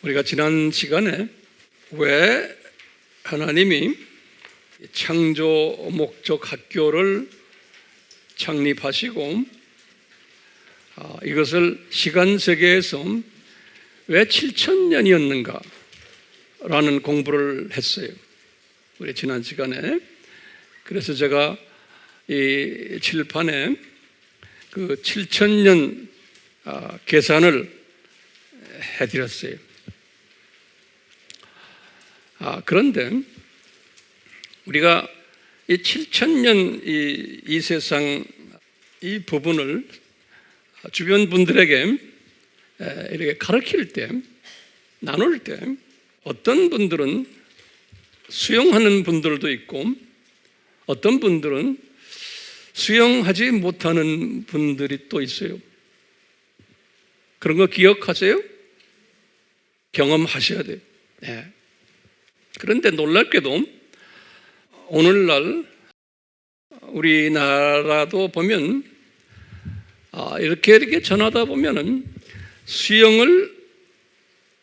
우리가 지난 시간에 왜 하나님이 창조 목적 학교를 창립하시고 이것을 시간 세계에서 왜 7,000년이었는가 라는 공부를 했어요. 우리 지난 시간에. 그래서 제가 이 칠판에 그 7,000년 계산을 해드렸어요. 그런데 우리가 이 7,000년 이 세상 이 부분을 주변 분들에게 이렇게 가르칠 때, 나눌 때 어떤 분들은 수용하는 분들도 있고 어떤 분들은 수용하지 못하는 분들이 또 있어요. 그런 거 기억하세요? 경험하셔야 돼요. 네. 그런데 놀랍게도 오늘날 우리나라도 보면 이렇게 전하다 보면은 수용을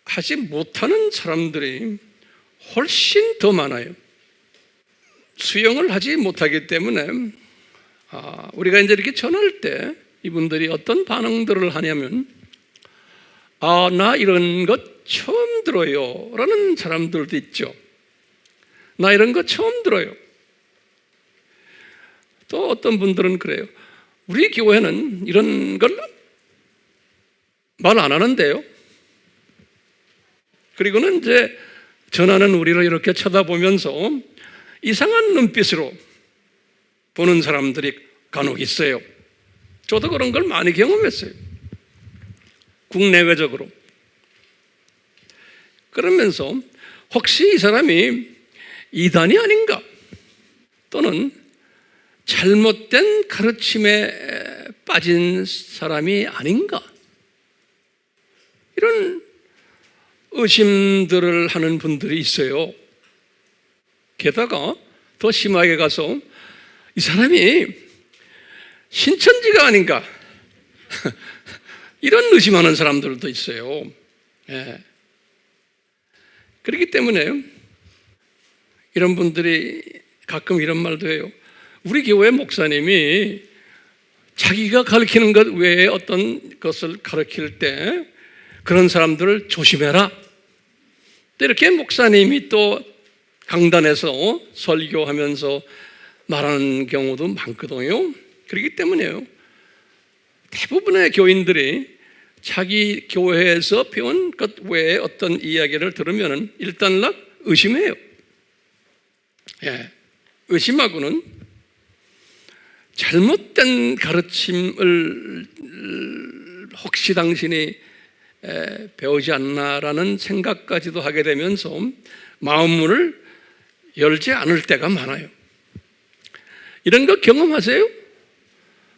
하지 못하는 사람들이 훨씬 더 많아요. 수용을 하지 못하기 때문에 우리가 이제 이렇게 전할 때 이분들이 어떤 반응들을 하냐면 나 이런 것 처음 들어요 라는 사람들도 있죠. 나 이런 거 처음 들어요. 또 어떤 분들은 그래요. 우리 교회는 이런 걸 말 안 하는데요. 그리고는 이제 전하는 우리를 이렇게 쳐다보면서 이상한 눈빛으로 보는 사람들이 간혹 있어요. 저도 그런 걸 많이 경험했어요. 국내외적으로. 그러면서 혹시 이 사람이 이단이 아닌가? 또는 잘못된 가르침에 빠진 사람이 아닌가? 이런 의심들을 하는 분들이 있어요. 게다가 더 심하게 가서 이 사람이 신천지가 아닌가? 이런 의심하는 사람들도 있어요. 예. 그렇기 때문에 이런 분들이 가끔 이런 말도 해요. 우리 교회 목사님이 자기가 가르치는 것 외에 어떤 것을 가르칠 때 그런 사람들을 조심해라. 또 이렇게 목사님이 또 강단에서 설교하면서 말하는 경우도 많거든요. 그렇기 때문에요. 대부분의 교인들이 자기 교회에서 배운 것 외에 어떤 이야기를 들으면 일단락 의심해요. 예. 의심하고는 잘못된 가르침을 혹시 당신이 배우지 않나라는 생각까지도 하게 되면서 마음문을 열지 않을 때가 많아요. 이런 거 경험하세요?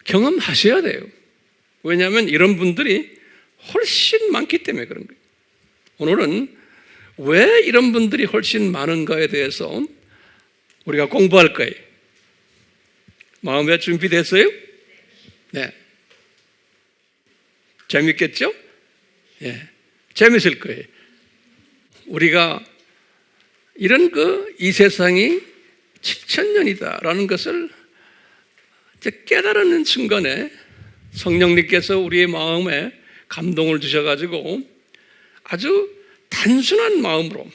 경험하셔야 돼요. 왜냐하면 이런 분들이 훨씬 많기 때문에 그런 거예요. 오늘은 왜 이런 분들이 훨씬 많은가에 대해서 우리가 공부할 거예요. 마음에 준비됐어요? 네. 재밌겠죠? 예. 재밌을 거예요. 우리가 이런 이 세상이 7,000년이다라는 것을 이제 깨달는 순간에 성령님께서 우리의 마음에 감동을 주셔가지고 아주 단순한 마음으로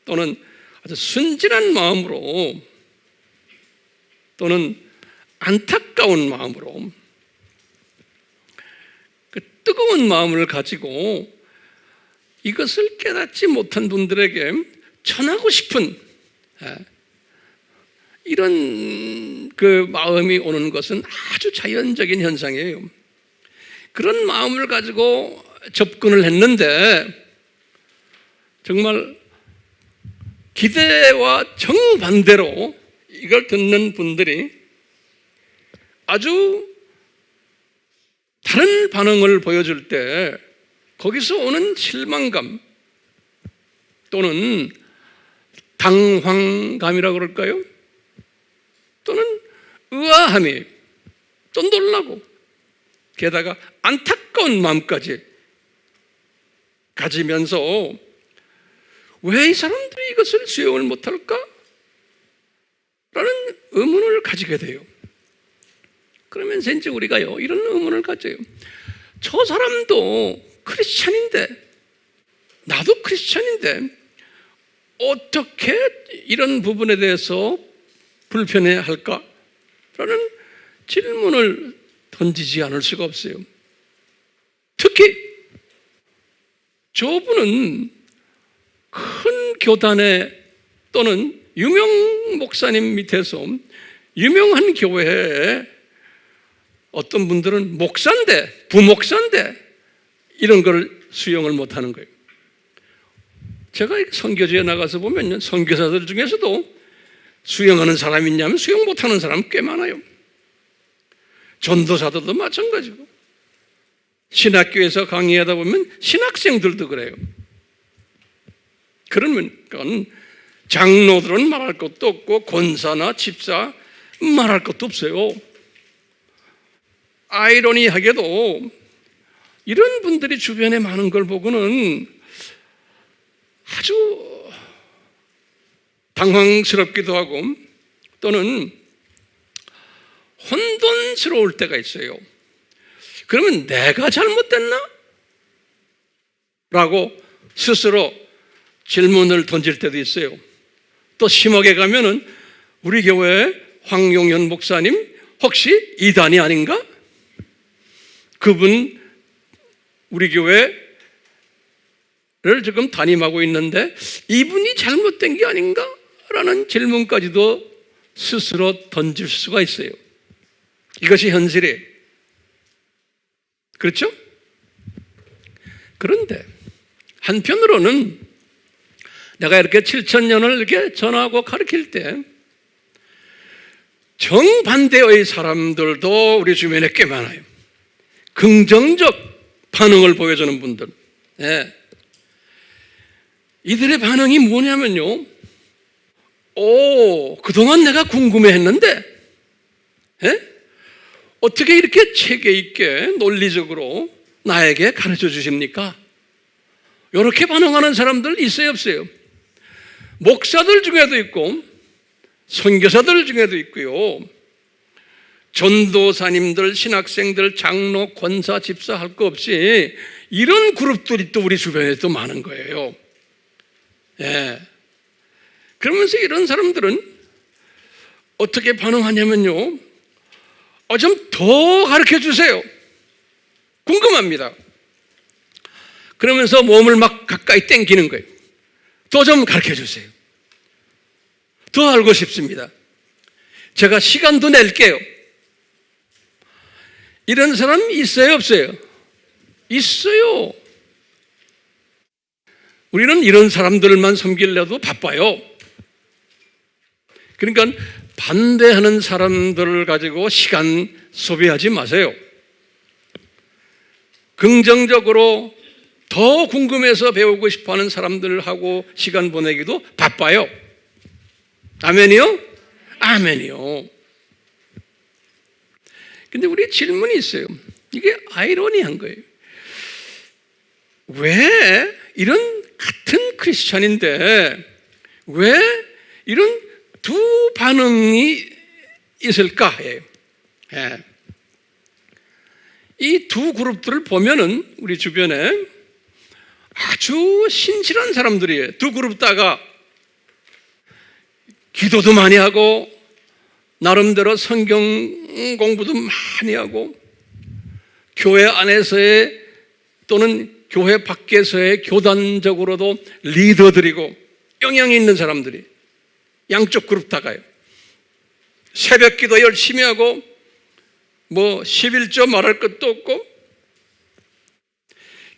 또는 아주 순진한 마음으로 또는 안타까운 마음으로 그 뜨거운 마음을 가지고 이것을 깨닫지 못한 분들에게 전하고 싶은 이런 그 마음이 오는 것은 아주 자연적인 현상이에요. 그런 마음을 가지고 접근을 했는데 정말 기대와 정반대로 이걸 듣는 분들이 아주 다른 반응을 보여줄 때 거기서 오는 실망감 또는 당황감이라고 그럴까요? 또는 의아함이 또 놀라고 게다가 안타까운 마음까지 가지면서 왜 이 사람들이 이것을 수용을 못할까? 라는 의문을 가지게 돼요. 그러면서 이제 우리가요, 이런 의문을 가져요. 저 사람도 크리스찬인데, 나도 크리스찬인데, 어떻게 이런 부분에 대해서 불편해 할까? 라는 질문을 던지지 않을 수가 없어요. 특히 저분은 큰 교단에 또는 유명 목사님 밑에서 유명한 교회에 어떤 분들은 목사인데, 부목사인데 이런 걸 수용을 못하는 거예요. 제가 선교지에 나가서 보면 선교사들 중에서도 수용하는 사람이 있냐면 수용 못하는 사람 꽤 많아요. 전도사들도 마찬가지고, 신학교에서 강의하다 보면 신학생들도 그래요. 그러면 장로들은 말할 것도 없고 권사나 집사 말할 것도 없어요. 아이러니하게도 이런 분들이 주변에 많은 걸 보고는 아주 당황스럽기도 하고 또는 혼돈스러울 때가 있어요. 그러면 내가 잘못됐나? 라고 스스로 질문을 던질 때도 있어요. 또 심하게 가면은 우리 교회 황용현 목사님 혹시 이단이 아닌가? 그분 우리 교회를 지금 담임하고 있는데 이분이 잘못된 게 아닌가? 라는 질문까지도 스스로 던질 수가 있어요. 이것이 현실이에요. 그렇죠? 그런데 한편으로는 내가 이렇게 7,000년을 이렇게 전하고 가르칠 때 정반대의 사람들도 우리 주변에 꽤 많아요. 긍정적 반응을 보여주는 분들. 예. 이들의 반응이 뭐냐면요, 그동안 내가 궁금해했는데, 예? 어떻게 이렇게 체계 있게 논리적으로 나에게 가르쳐 주십니까? 이렇게 반응하는 사람들 있어요, 없어요? 목사들 중에도 있고 선교사들 중에도 있고요, 전도사님들, 신학생들, 장로, 권사, 집사 할 거 없이 이런 그룹들이 또 우리 주변에 또 많은 거예요. 예. 그러면서 이런 사람들은 어떻게 반응하냐면요, 좀 더 가르쳐 주세요. 궁금합니다. 그러면서 몸을 막 가까이 당기는 거예요. 더 좀 가르쳐 주세요. 더 알고 싶습니다. 제가 시간도 낼게요. 이런 사람 있어요, 없어요? 있어요. 우리는 이런 사람들만 섬기려도 바빠요. 그러니까 반대하는 사람들을 가지고 시간 소비하지 마세요. 긍정적으로 더 궁금해서 배우고 싶어하는 사람들하고 시간 보내기도 바빠요. 아멘이요? 아멘이요. 근데 우리 질문이 있어요. 이게 아이러니한 거예요. 왜 이런 같은 크리스찬인데 왜 이런 두 반응이 있을까? 예. 이 두 그룹들을 보면은 우리 주변에 아주 신실한 사람들이에요. 두 그룹 다가 기도도 많이 하고 나름대로 성경 공부도 많이 하고 교회 안에서의 또는 교회 밖에서의 교단적으로도 리더들이고 영향이 있는 사람들이 양쪽 그룹 다가요. 새벽 기도 열심히 하고 11조 말할 것도 없고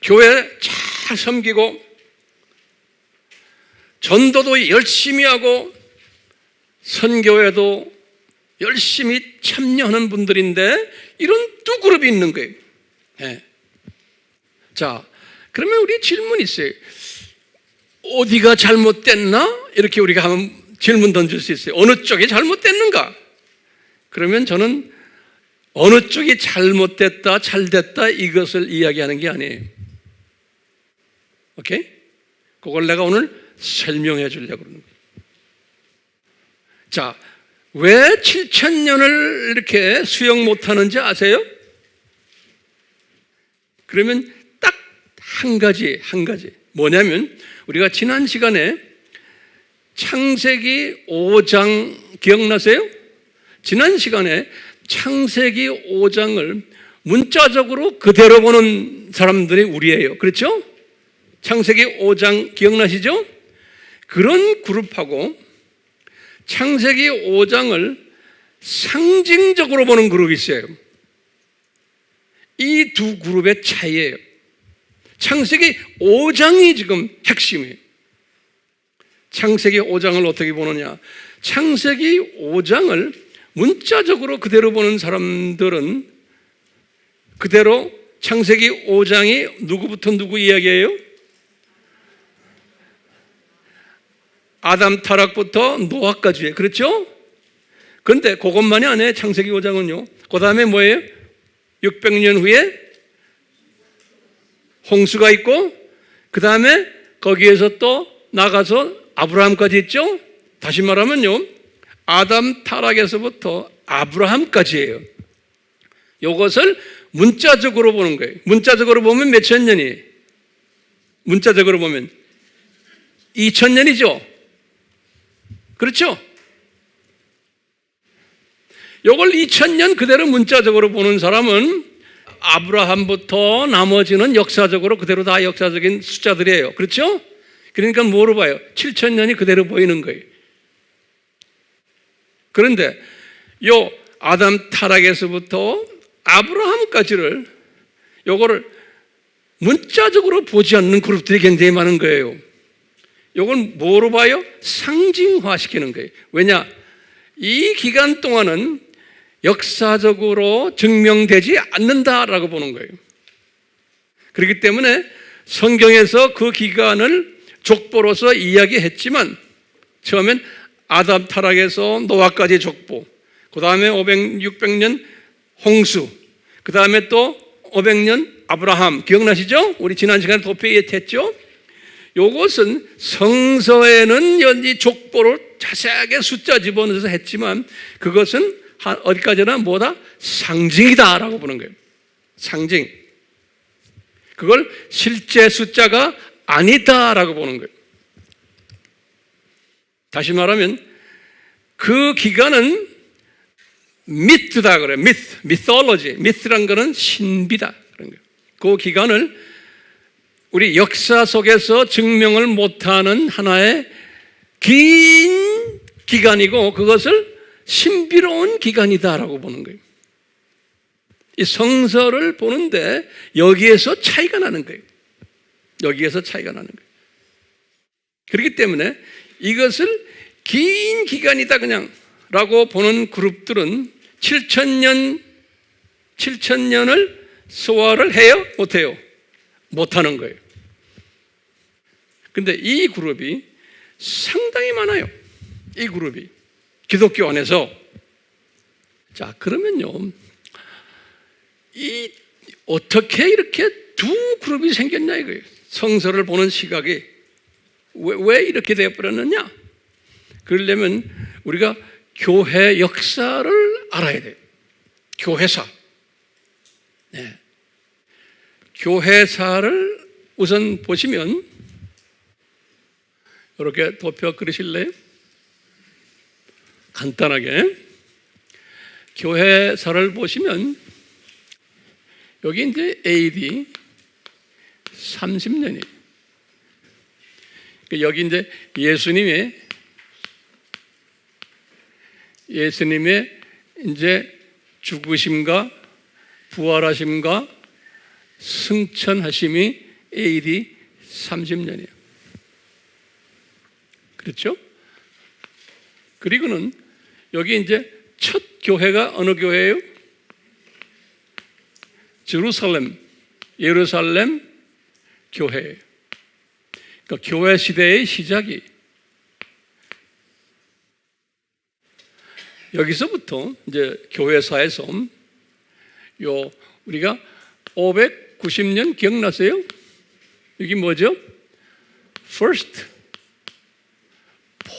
교회 잘 섬기고 전도도 열심히 하고 선교회도 열심히 참여하는 분들인데 이런 두 그룹이 있는 거예요. 네. 자, 그러면 우리 질문이 있어요. 어디가 잘못됐나? 이렇게 우리가 한번 질문 던질 수 있어요. 어느 쪽이 잘못됐는가? 그러면 저는 어느 쪽이 잘못됐다, 잘됐다 이것을 이야기하는 게 아니에요. 오케이? 그걸 내가 오늘 설명해 주려고 그러는 거예요. 자, 왜 7,000년을 이렇게 수용 못하는지 아세요? 그러면 딱 한 가지. 뭐냐면 우리가 지난 시간에 창세기 5장 기억나세요? 지난 시간에 창세기 5장을 문자적으로 그대로 보는 사람들이 우리예요. 그렇죠? 창세기 5장 기억나시죠? 그런 그룹하고 창세기 5장을 상징적으로 보는 그룹이 있어요. 이 두 그룹의 차이예요. 창세기 5장이 지금 핵심이에요. 창세기 5장을 어떻게 보느냐? 창세기 5장을 문자적으로 그대로 보는 사람들은 그대로 창세기 5장이 누구부터 누구 이야기예요? 아담 타락부터 노아까지예요. 그렇죠? 그런데 그것만이 아니에요. 창세기 5장은요. 그 다음에 뭐예요? 600년 후에 홍수가 있고 그 다음에 거기에서 또 나가서 아브라함까지 있죠. 다시 말하면요, 아담 타락에서부터 아브라함까지예요. 이것을 문자적으로 보는 거예요. 문자적으로 보면 몇 천 년이에요? 문자적으로 보면 2000년이죠. 그렇죠? 이걸 2000년 그대로 문자적으로 보는 사람은 아브라함부터 나머지는 역사적으로 그대로 다 역사적인 숫자들이에요. 그렇죠? 그러니까 뭐로 봐요? 7000년이 그대로 보이는 거예요. 그런데 요 아담 타락에서부터 아브라함까지를 요거를 문자적으로 보지 않는 그룹들이 굉장히 많은 거예요. 요걸 뭐로 봐요? 상징화시키는 거예요. 왜냐? 이 기간 동안은 역사적으로 증명되지 않는다라고 보는 거예요. 그렇기 때문에 성경에서 그 기간을 족보로서 이야기했지만 처음엔 아담 타락에서 노아까지 족보, 그 다음에 600년 홍수, 그 다음에 또 500년 아브라함, 기억나시죠? 우리 지난 시간에 도표했죠? 요것은 성서에는 이 족보를 자세하게 숫자 집어넣어서 했지만 그것은 어디까지나 뭐다? 상징이다라고 보는 거예요. 상징. 그걸 실제 숫자가 아니다라고 보는 거예요. 다시 말하면 그 기간은 미트다 그래요. 미톨로지. 미트란 거는 신비다 그런 거예요. 그 기간을 우리 역사 속에서 증명을 못하는 하나의 긴 기간이고 그것을 신비로운 기간이다라고 보는 거예요. 이 성서를 보는데 여기에서 차이가 나는 거예요. 여기에서 차이가 나는 거예요. 그렇기 때문에 이것을 긴 기간이다 그냥 라고 보는 그룹들은 7,000년을 소화를 해요? 못해요? 못하는 거예요. 근데 이 그룹이 상당히 많아요. 이 그룹이. 기독교 안에서. 자, 그러면요. 어떻게 이렇게 두 그룹이 생겼냐 이거예요. 성서를 보는 시각이. 왜 이렇게 되어버렸느냐? 그러려면 우리가 교회 역사를 알아야 돼요. 교회사. 네. 교회사를 우선 보시면 이렇게 도표 그리실래요? 간단하게 교회사를 보시면 여기 이제 AD 30년이 여기 이제 예수님의 이제 죽으심과 부활하심과 승천하심이 AD 30년이에요. 그렇죠? 그리고는 여기 이제 첫 교회가 어느 교회예요? 예루살렘 교회예요. 그러니까 교회 시대의 시작이 여기서부터 이제 교회사에서 우리가 590년 기억나세요? 여기 뭐죠? First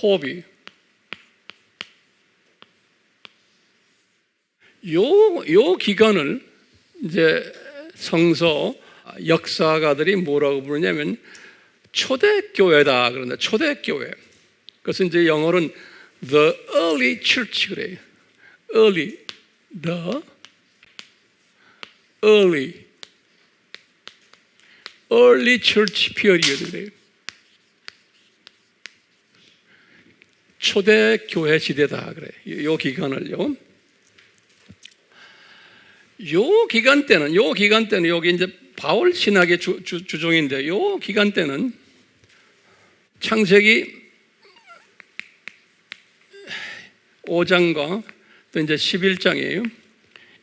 호흡이. 요 기간을 이제 성서 역사가들이 뭐라고 부르냐면 초대교회다 그런다. 초대교회. 그것은 이제 영어로는 the early church 그래요. early, the early church period 그래요. 초대교회 시대다 그래. 요 기간을요. 요 기간 때는 여기 이제 바울 신학의 주종인데 요 기간 때는 창세기 5장과 또 이제 11장이에요.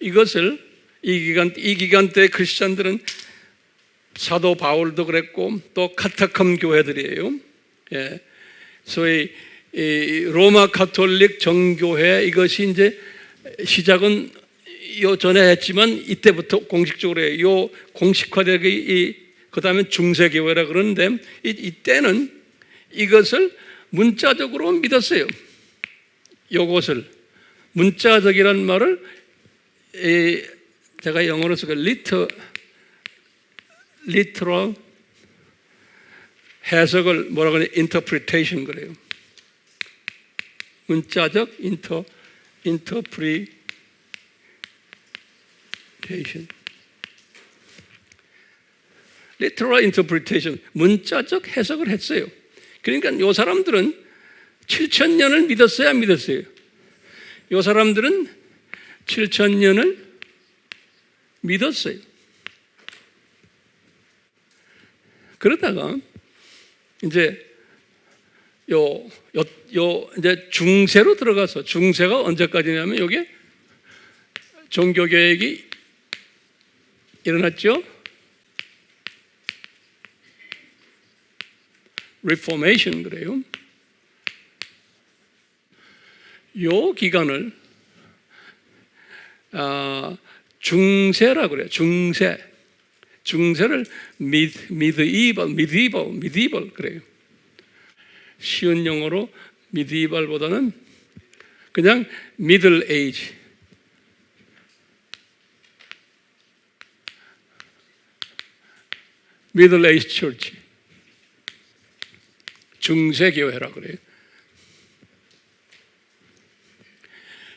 이것을 이 기간 때 크리스천들은 사도 바울도 그랬고 또 카타콤 교회들이에요. 예. 소위 이 로마 가톨릭 정교회 이것이 이제 시작은 요 전에 했지만 이때부터 공식적으로 해요. 요 공식화되기 그 다음에 중세교회라 그러는데 이때는 이것을 문자적으로 믿었어요. 요것을 문자적이란 말을 제가 영어로 쓰고 literal 해석을 뭐라고 하냐 interpretation 그래요. 문자적 interpretation. literal interpretation 문자적 해석을 했어요. 그러니까 요 사람들은 7,000년을 믿었어요, 안 믿었어요? 요 사람들은 7,000년을 믿었어요. 그러다가 이제 이제 중세로 들어가서 중세가 언제까지냐면 여기 종교개혁이 일어났죠. Reformation 그래요. 요 기간을 중세라 그래요. 중세를 medieval 그래요. 쉬운 영어로 medieval보다는 그냥 middle age. middle age church. 중세교회라 그래요.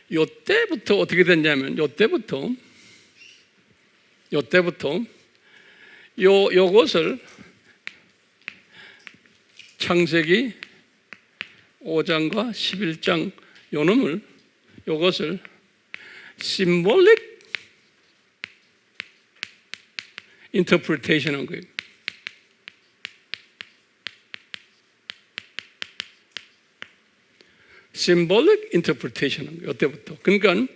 요때부터 어떻게 됐냐면 요때부터 요것을 창세기 5장과 11장 요것을 symbolic interpretation 한 거예요. symbolic interpretation 한 거예요. 이때부터. 그러니까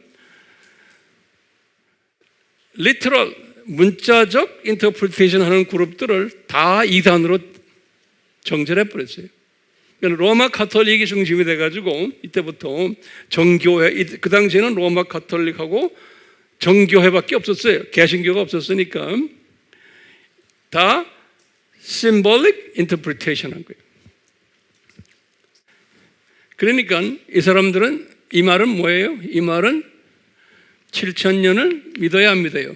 literal 문자적 interpretation 하는 그룹들을 다 이단으로 정절해 버렸어요. 그러니까 로마 가톨릭이 중심이 돼가지고 이때부터 정교회, 그 당시에는 로마 가톨릭하고 정교회밖에 없었어요. 개신교가 없었으니까 다 symbolic interpretation 한 거예요. 그러니까 이 사람들은 이 말은 뭐예요? 이 말은 7,000년을 믿어야 안 믿어요?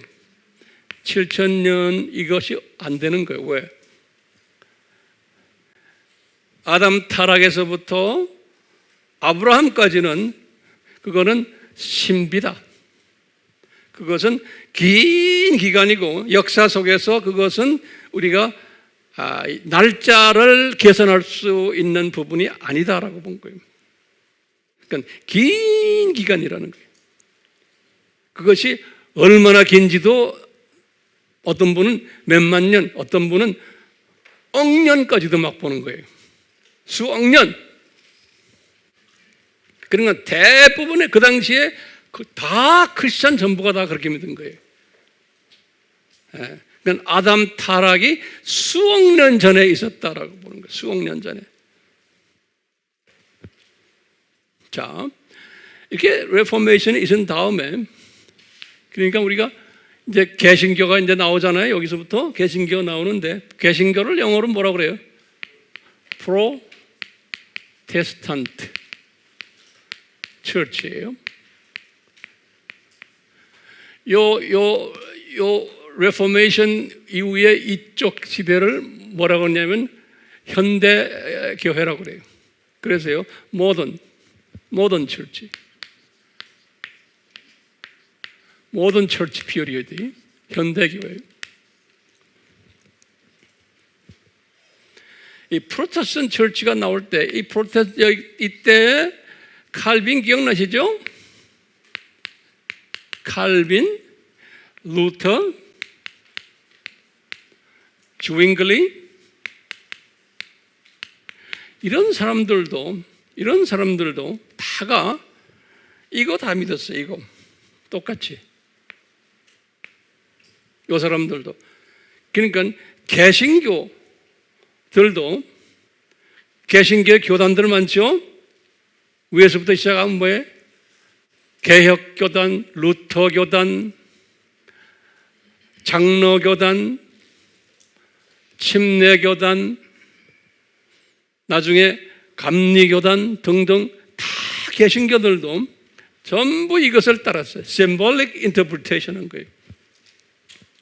7,000년 이것이 안 되는 거예요. 왜? 아담 타락에서부터 아브라함까지는 그거는 신비다. 그것은 긴 기간이고 역사 속에서 그것은 우리가 날짜를 계산할 수 있는 부분이 아니다라고 본 거예요. 그러니까 긴 기간이라는 거예요. 그것이 얼마나 긴지도 어떤 분은 몇만 년, 어떤 분은 억년까지도 막 보는 거예요. 수억 년. 그러니까 대부분의 그 당시에 다 크리스천 전부가 다 그렇게 믿은 거예요. 그러니까 아담 타락이 수억 년 전에 있었다라고 보는 거예요. 수억 년 전에. 자, 이렇게 레포메이션이 있은 다음에 그러니까 우리가 이제 개신교가 이제 나오잖아요. 여기서부터 개신교 나오는데 개신교를 영어로 뭐라고 그래요? 프로테스탄트 처치예요. 요 레포메이션 이후에 이쪽 시대를 뭐라고 하냐면 현대 교회라고 그래요. 그래서요, 모던 처치, 모던 처치 피리어드, 현대 교회. 이 프로테스탄트 처치가 나올 때, 이때 칼빈 기억나시죠? 칼빈, 루터, 주윙글리, 이런 사람들도 다가 이거 다 믿었어요. 이거 똑같이 이 사람들도. 그러니까 개신교들도, 개신교 교단들 많죠. 위에서부터 시작하면 뭐예요? 개혁교단, 루터교단, 장로교단, 침례교단, 나중에 감리교단 등등 다 개신교들도 전부 이것을 따랐어요. symbolic interpretation 한 거예요.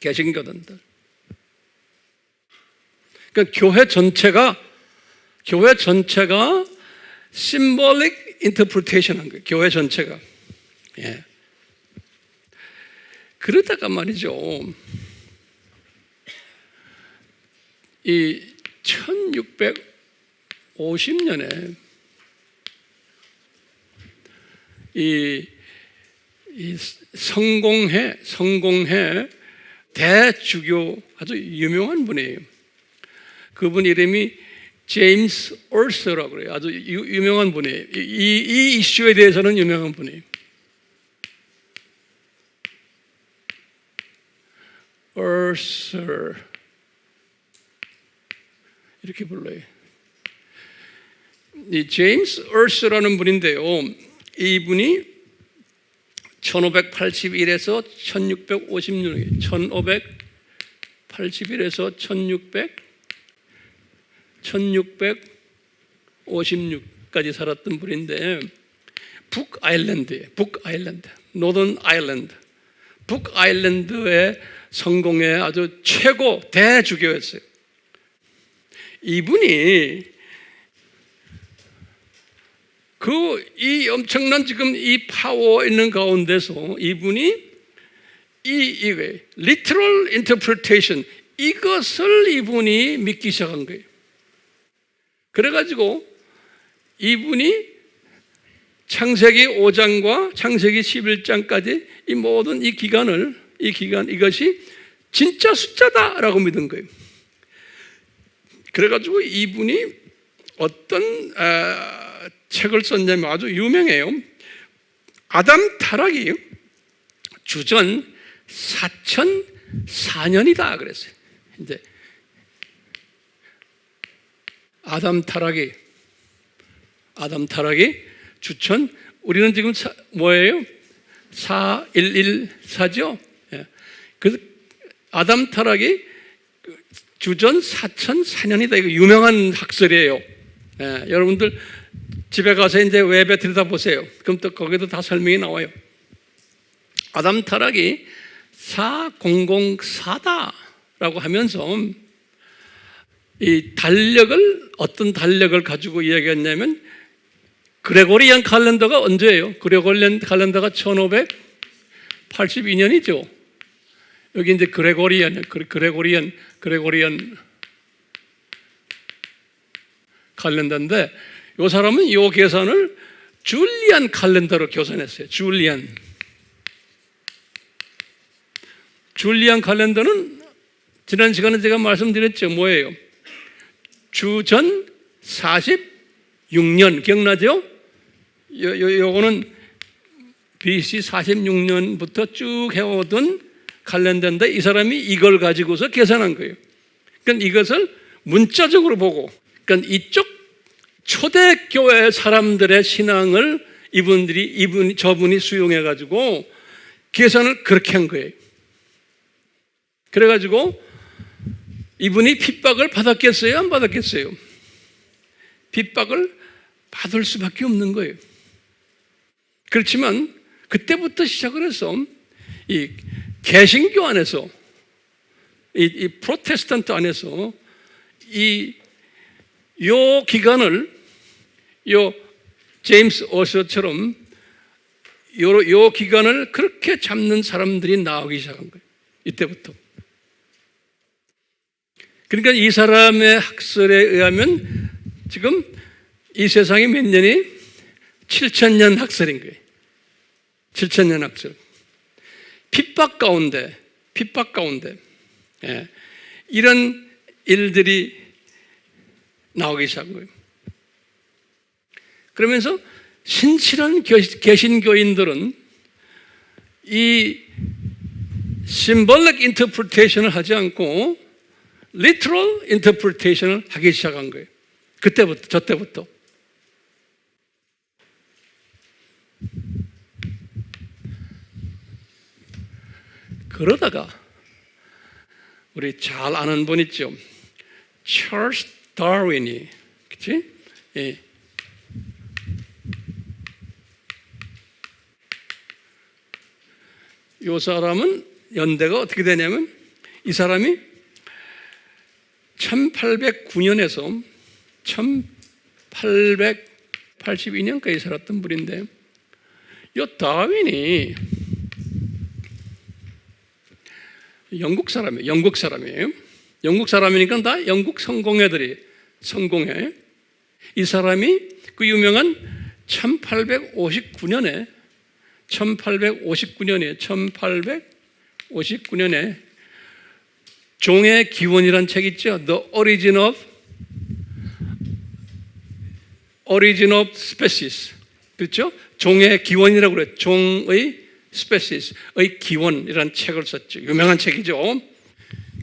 개신교단들. 그러니까 교회 전체가 symbolic interpretation 한 거예요. 교회 전체가. 예. 그러다가 말이죠. 이 1650년에 이 성공회 대주교 아주 유명한 분이에요. 그분 이름이 제임스 얼서라고 그래요. 아주 유명한 분이에요. 이 이슈에 대해서는 유명한 분이에요. 얼서 이렇게 불러요. 이 제임스 얼서라는 분인데요. 이분이 1581에서 1656, 1581에서 1656까지 살았던 분인데, 노던 아일랜드, 북아일랜드의 성공의 아주 최고 대주교였어요. 이분이 이 엄청난 지금 이 파워 있는 가운데서 이분이 이 literal interpretation, 이것을 이분이 믿기 시작한 거예요. 그래가지고 이분이 창세기 5장과 창세기 11장까지 이 모든 이것이 진짜 숫자다라고 믿은 거예요. 그래가지고 이분이 어떤 책을 썼냐면 아주 유명해요. 아담 타락이 주전 4004년이다 그랬어요. 이제 아담 타락이 주천, 우리는 지금 뭐예요? 4114죠? 예. 그래서 아담 타락이 주전 4004년이다. 이거 유명한 학설이에요. 예. 여러분들 집에 가서 이제 웹에 들여다보세요. 그럼 또 거기도 다 설명이 나와요. 아담 타락이 4004다라고 하면서 이 어떤 달력을 가지고 이야기했냐면, 그레고리안 칼렌더가 언제예요? 그레고리안 칼렌더가 1582년이죠. 여기 이제 그레고리안 칼렌더인데, 이 사람은 이 계산을 줄리안 칼렌더로 계산했어요. 줄리안 칼렌더는 지난 시간에 제가 말씀드렸죠. 뭐예요? 주전 46년 기억나죠? 요거는 BC 46년부터 쭉 해오던 칼렌더인데, 이 사람이 이걸 가지고서 계산한 거예요. 그러니까 이것을 문자적으로 보고, 그러니까 이쪽 초대교회 사람들의 신앙을 저분이 수용해가지고 계산을 그렇게 한 거예요. 그래가지고 이분이 핍박을 받았겠어요? 안 받았겠어요? 핍박을 받을 수밖에 없는 거예요. 그렇지만 그때부터 시작을 해서 이 개신교 안에서 이 프로테스탄트 안에서 요 기간을 요 제임스 오셔처럼 요 기간을 그렇게 잡는 사람들이 나오기 시작한 거예요. 이때부터. 그러니까 이 사람의 학설에 의하면 지금 이 세상이 몇 년이 7,000년 학설인 거예요. 7,000년 학설. 핍박 가운데 예, 이런 일들이 나오기 시작한 거예요. 그러면서 신실한 개신교인들은 이 symbolic interpretation을 하지 않고 literal interpretation을 하기 시작한 거예요. 그때부터, 저 때부터. 그러다가 우리 잘 아는 분 있죠. 찰스 다윈이, 그치? 예. 이 사람은 연대가 어떻게 되냐면 이 사람이 1809년에서 1882년까지 살았던 분인데 이 다윈이 영국 사람이에요. 영국 사람이니까 다 영국 성공회들이 성공회. 이 사람이 그 유명한 1859년에 종의 기원이란 책 있죠. The Origin of Species. 그렇죠? 종의 기원이라고 그래요. 종의 스페시스의 기원이라는 책을 썼죠. 유명한 책이죠.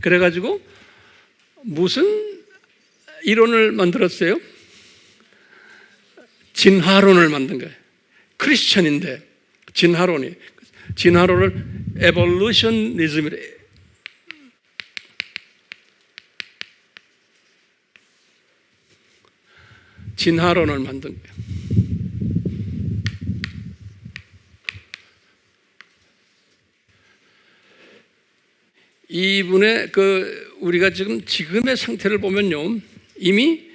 그래가지고 무슨 이론을 만들었어요? 진화론을 만든 거예요. 크리스천인데 진화론을 에볼루셔니즘이래. 진화론을 만든 거예요. 이분의 우리가 지금의 상태를 보면요, 이미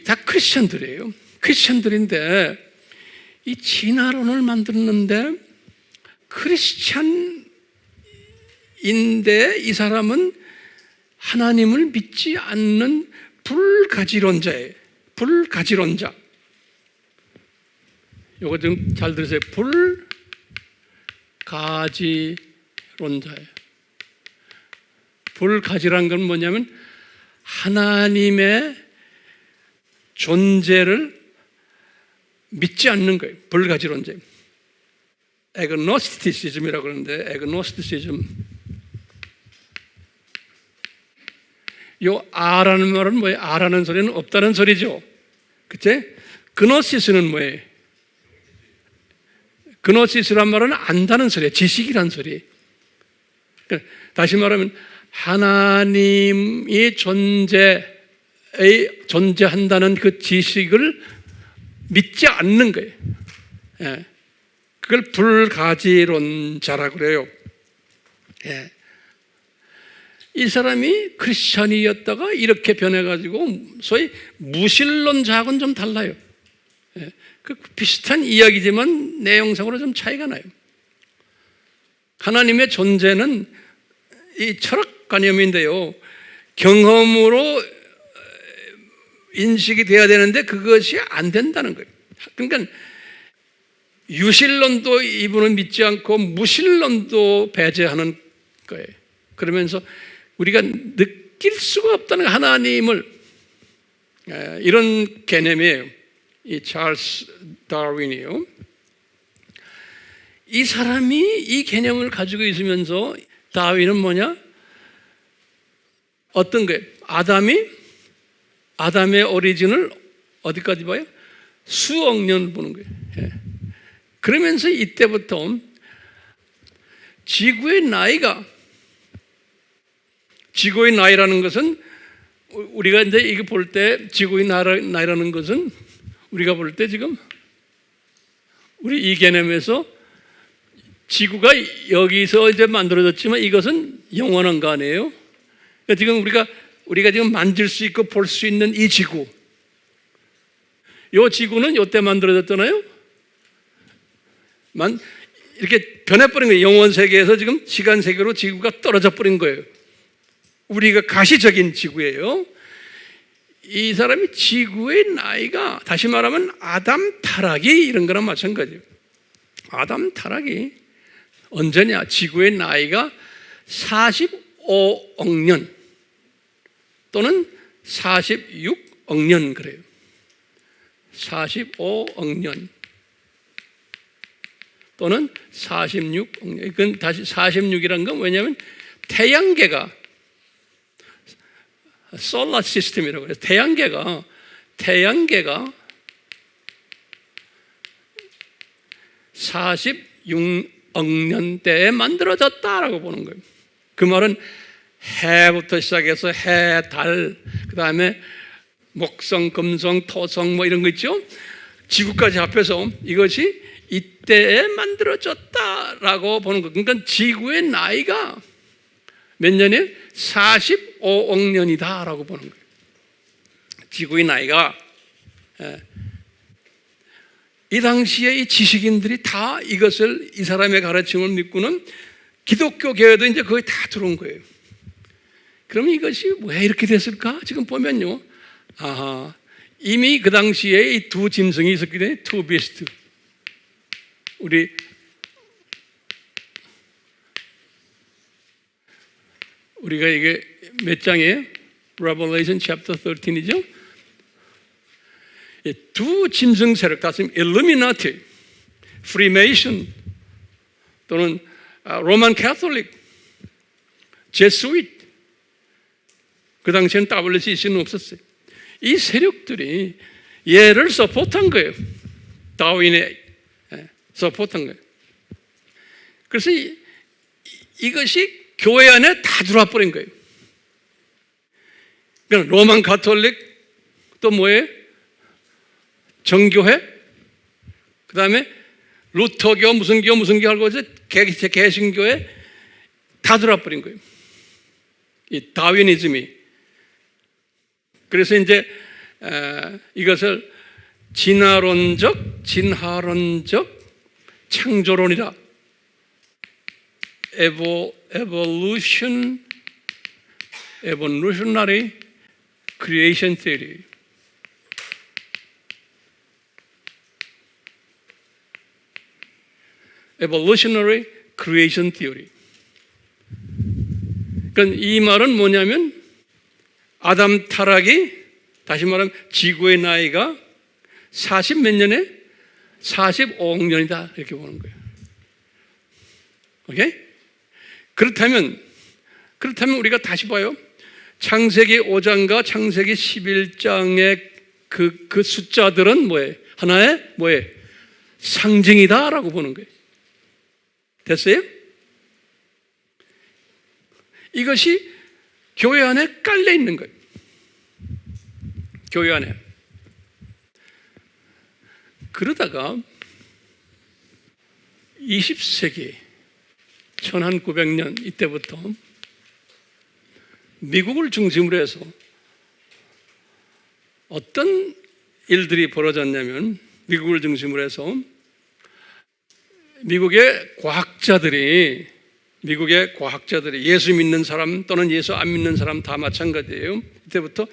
다 크리스천들이에요. 크리스천들인데 이 진화론을 만들었는데 크리스천인데 이 사람은 하나님을 믿지 않는 불가지론자예요. 불가지론자. 요거 좀 잘 들으세요. 불가지론자예요. 불가지란 건 뭐냐면 하나님의 존재를 믿지 않는 거예요. 불가지론자. 에그노스티시즘이라고 그러는데 에그노스티시즘. 요 아라는 말은 뭐예요? 아라는 소리는 없다는 소리죠. 그치? 그노시스는 뭐예요? 그노시스란 말은 안다는 소리예요. 지식이란 소리. 다시 말하면 하나님이 존재한다는 그 지식을 믿지 않는 거예요. 예. 그걸 불가지론자라고 그래요. 예. 이 사람이 크리스천이었다가 이렇게 변해가지고 소위 무신론자하고는 좀 달라요. 예. 그 비슷한 이야기지만 내용상으로 좀 차이가 나요. 하나님의 존재는 이 철학관념인데요, 경험으로 인식이 돼야 되는데 그것이 안 된다는 거예요. 그러니까 유신론도 이분은 믿지 않고 무신론도 배제하는 거예요. 그러면서 우리가 느낄 수가 없다는 하나님을, 이런 개념이에요. 이 찰스 다윈이요. 이 사람이 이 개념을 가지고 있으면서 다윈은 뭐냐? 어떤 거예요? 아담의 오리진을 어디까지 봐요? 수억 년 보는 거예요. 예. 그러면서 이때부터 지구의 나이라는 것은 우리가 이제 이거 볼 때 지구의 나이라는 것은 우리가 볼 때 지금 우리 이 개념에서 지구가 여기서 이제 만들어졌지만 이것은 영원한 거 아니에요? 그러니까 지금 우리가 지금 만질 수 있고 볼 수 있는 이 지구, 이 지구는 이때 만들어졌잖아요. 이렇게 변해버린 거예요. 영원 세계에서 지금 시간 세계로 지구가 떨어져 버린 거예요. 우리가 가시적인 지구예요. 이 사람이 지구의 나이가, 다시 말하면 아담 타락이 이런 거랑 마찬가지예요. 아담 타락이 언제냐? 지구의 나이가 45억 년 또는 46억 년 그래요. 45억 년 또는 46억 년. 이건 다시 46이라는 건 왜냐하면 태양계가 솔라 시스템이라고 해요. 태양계가 46억 년대에 만들어졌다라고 보는 거예요. 그 말은 해부터 시작해서 해, 달, 그 다음에 목성, 금성, 토성 뭐 이런 거 있죠? 지구까지 합해서 이것이 이때에 만들어졌다라고 보는 거. 그러니까 지구의 나이가 몇 년이에요? 45억 년이다라고 보는 거예요. 지구의 나이가. 이 당시에 이 지식인들이 다 이것을, 이 사람의 가르침을 믿고는 기독교 교회도 이제 거의 다 들어온 거예요. 그럼 이것이 왜 이렇게 됐을까? 지금 보면요. 이미 그 당시에 이 두 짐승이 있었기 때문에 투 비스트. 우리가 이게 몇 장이에요? Revelation chapter 13이죠? 두 짐승 세력, 다시 일루미나티, 프리메이션 또는 로만 캐톨릭, 제수잇, 그 당시에는 WCC는 없었어요. 이 세력들이 얘를 서포트한 거예요. 다윈에 서포트한 거예요. 그래서 이것이 교회 안에 다 들어와 버린 거예요. 그러니까 로만 가톨릭, 또 뭐예요? 정교회, 그 다음에 루터교, 무슨 교 하고 이제 개신교회 다 들어와 버린 거예요. 이 다윈이즘이. 그래서 이제 이것을 진화론적, 진화론적 창조론이라, evolutionary creation theory. evolutionary creation theory. 그러니까 이 말은 뭐냐면 아담 타락이, 다시 말하면 지구의 나이가 40 몇 년에 45억 년이다 이렇게 보는 거예요. 오케이? 그렇다면 우리가 다시 봐요. 창세기 5장과 창세기 11장의 그 숫자들은 뭐예요? 하나의 뭐예요? 상징이다라고 보는 거예요. 됐어요? 이것이 교회 안에 깔려 있는 거예요. 교회 안에. 그러다가 20세기 1900년 이때부터 미국을 중심으로 해서 어떤 일들이 벌어졌냐면, 미국을 중심으로 해서 미국의 과학자들이 예수 믿는 사람 또는 예수 안 믿는 사람 다 마찬가지예요. 이때부터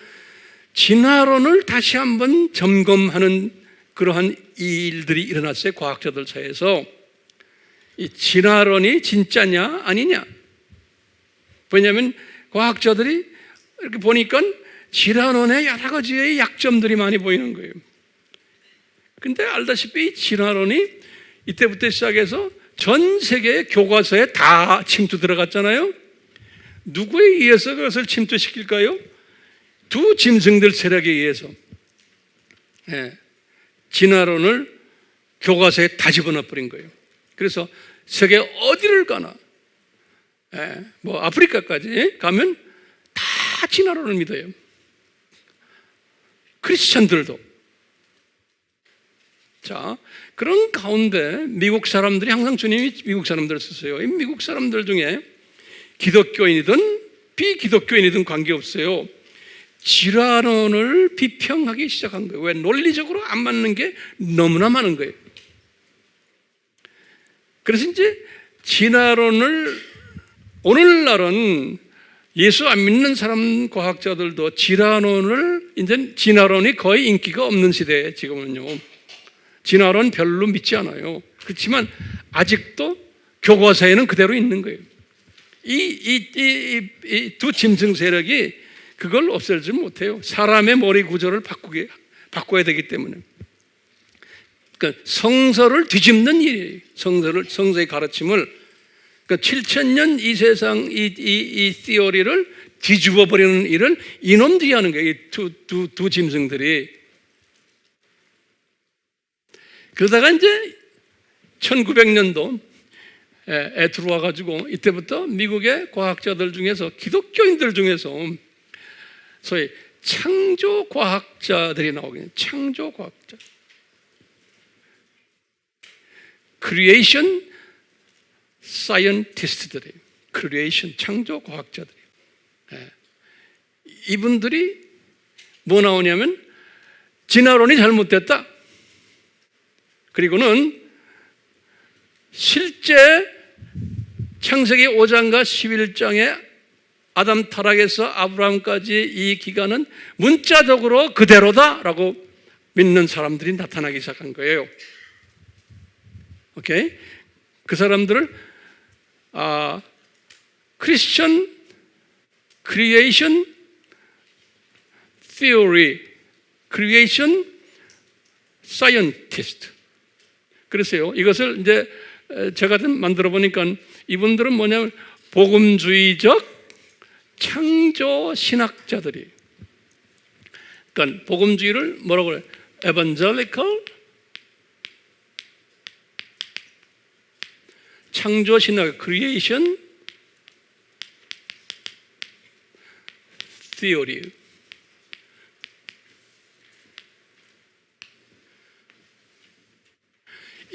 진화론을 다시 한번 점검하는 그러한 일들이 일어났어요. 과학자들 사이에서. 이 진화론이 진짜냐 아니냐. 왜냐하면 과학자들이 이렇게 보니까 진화론에 여러 가지의 약점들이 많이 보이는 거예요. 근데 알다시피 진화론이 이때부터 시작해서 전 세계 교과서에 다 침투 들어갔잖아요. 누구에 의해서 그것을 침투시킬까요? 두 짐승들 세력에 의해서. 진화론을 교과서에 다 집어넣어 버린 거예요. 그래서 세계 어디를 가나, 뭐 아프리카까지 가면 다 진화론을 믿어요. 크리스천들도. 자, 그런 가운데 미국 사람들이 항상 주님이 미국 사람들을 쓰세요. 이 미국 사람들 중에 기독교인이든 비기독교인이든 관계없어요. 진화론을 비평하기 시작한 거예요. 왜? 논리적으로 안 맞는 게 너무나 많은 거예요. 그래서 이제 진화론을 오늘날은 예수 안 믿는 사람 과학자들도 진화론을 이제 진화론이 거의 인기가 없는 시대에 지금은요. 진화론 별로 믿지 않아요. 그렇지만 아직도 교과서에는 그대로 있는 거예요. 이 두 짐승 세력이 그걸 없애지 못해요. 사람의 머리 구조를 바꿔야 되기 때문에. 그러니까 성서를 뒤집는 일이에요. 성서의 가르침을. 그러니까 7,000년 이 세상 이 티어리를 뒤집어 버리는 일을 이놈들이 하는 거예요. 이 두 짐승들이. 그러다가 이제 1900년도에 들어와 가지고 이때부터 미국의 과학자들 중에서 기독교인들 중에서 소위 창조 과학자들이 나오거든요. 창조 과학자. 크리에이션 사이언티스트들이에요. 크리에이션 창조 과학자들이에요. 이분들이 뭐 나오냐면 진화론이 잘못됐다. 그리고는 실제 창세기 5장과 11장에 아담 타락에서 아브라함까지 이 기간은 문자적으로 그대로다라고 믿는 사람들이 나타나기 시작한 거예요. 오케이? 그 사람들을 크리스천 크리에이션 티어리, 크리에이션 사이언티스트. 그래서요, 이것을 이제 제가 만들어 보니까 이분들은 뭐냐면 복음주의적 창조 신학자들이. 그러니까 복음주의를 뭐라고 그래요? 에반젤리컬 창조 신학, 크리에이션 티어리.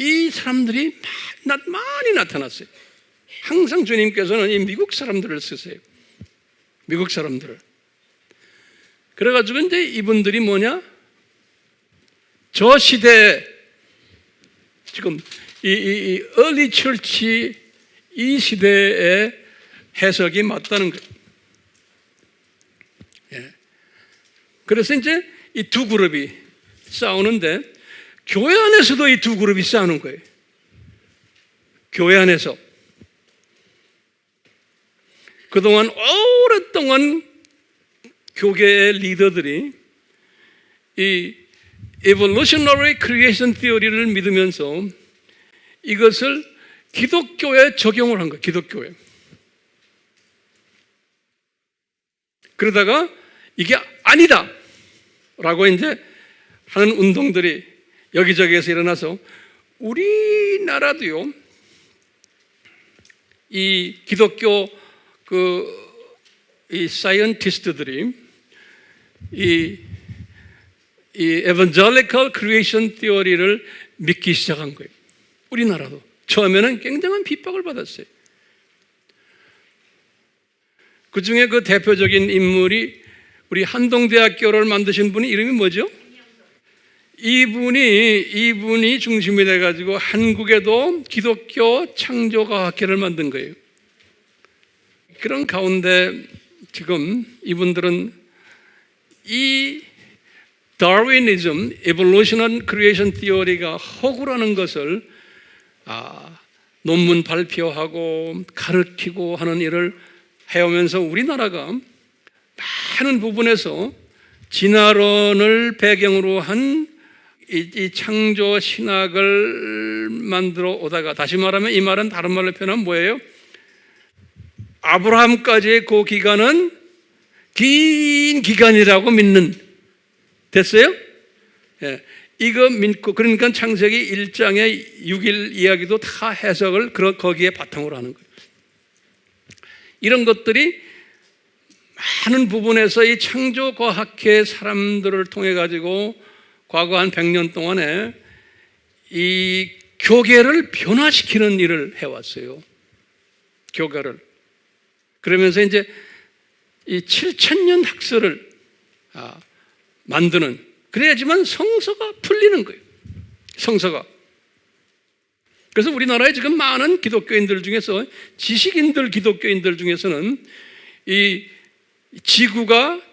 이 사람들이 많이 나타났어요. 항상 주님께서는 이 미국 사람들을 쓰세요. 미국 사람들을. 그래가지고 이제 이분들이 뭐냐? 저 시대, 지금 이 early church 이 시대의 해석이 맞다는 거예요. 예. 그래서 이제 이 두 그룹이 싸우는데 교회 안에서도 이 두 그룹이 싸우는 거예요. 교회 안에서. 그동안 오랫동안 교계의 리더들이 이 evolutionary creation theory를 믿으면서 이것을 기독교에 적용을 한 거예요. 기독교에. 그러다가 이게 아니다 라고 이제 하는 운동들이 여기저기에서 일어나서 우리나라도요, 이 기독교 이 사이언티스트들이 이 에반젤리컬 크리에이션 티어리를 믿기 시작한 거예요. 우리나라도 처음에는 굉장한 핍박을 받았어요. 그 중에 그 대표적인 인물이 우리 한동대학교를 만드신 분이 이름이 뭐죠? 이분이 중심이 돼가지고 한국에도 기독교 창조과학회를 만든 거예요. 그런 가운데 지금 이분들은 이 다윈이즘, evolution creation theory가 허구라는 것을 논문 발표하고 가르치고 하는 일을 해오면서 우리나라가 많은 부분에서 진화론을 배경으로 한 이 창조 신학을 만들어 오다가, 다시 말하면 이 말은 다른 말로 표현하면 뭐예요? 아브라함까지의 그 기간은 긴 기간이라고 믿는, 됐어요? 예. 이거 믿고, 그러니까 창세기 1장의 6일 이야기도 다 해석을 거기에 바탕으로 하는 거예요. 이런 것들이 많은 부분에서 이 창조과학회 사람들을 통해 가지고 과거 한 100년 동안에 이 교계를 변화시키는 일을 해왔어요. 교계를. 그러면서 이제 이 7,000년 학설을 만드는, 그래야지만 성서가 풀리는 거예요. 성서가. 그래서 우리나라에 지금 많은 기독교인들 중에서, 지식인들 기독교인들 중에서는 이 지구가